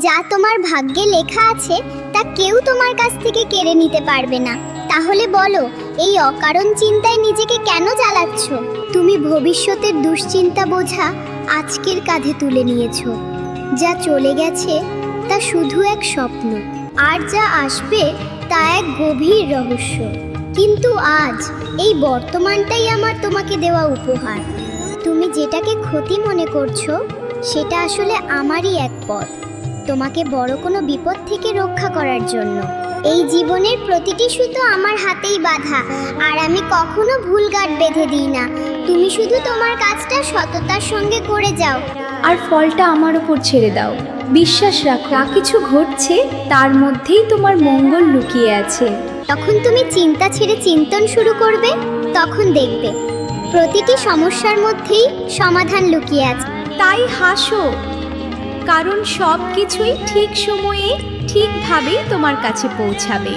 যা তোমার ভাগ্যে লেখা আছে তা কেউ তোমার কাছ থেকে কেড়ে নিতে পারবে না। তাহলে বলো, এই অকারণ চিন্তায় নিজেকে কেন জ্বালাচ্ছ? তুমি ভবিষ্যতের দুশ্চিন্তা বোঝা আজকের কাঁধে তুলে নিয়েছো। যা চলে গেছে তা শুধু এক স্বপ্ন, আর যা আসবে তা এক গভীর রহস্য। কিন্তু আজ এই বর্তমানটাই আমার তোমাকে দেওয়া উপহার। তুমি যেটাকে ক্ষতি মনে করছো সেটা আসলে আমারই এক পথ, তোমাকে বড় কোনো বিপদ থেকে রক্ষা করার জন্য। এই জীবনের প্রতিটি সুতো আমার হাতেই বাঁধা, আর আমি কখনো ভুল গাঁট বেঁধে দিই না। তুমি শুধু তোমার কাজটা সততার সঙ্গে করে যাও, আর ফলটা আমার ওপর ছেড়ে দাও। বিশ্বাস রাখো, যা কিছু ঘটছে তার মধ্যেই তোমার মঙ্গল লুকিয়ে আছে। তখন তুমি চিন্তা ছেড়ে চিন্তন শুরু করবে, তখন দেখবে প্রতিটি সমস্যার মধ্যেই সমাধান লুকিয়ে আছে। তাই হাসো, কারণ সব কিছুই ঠিক সময়ে ঠিকভাবেই তোমার কাছে পৌঁছাবে।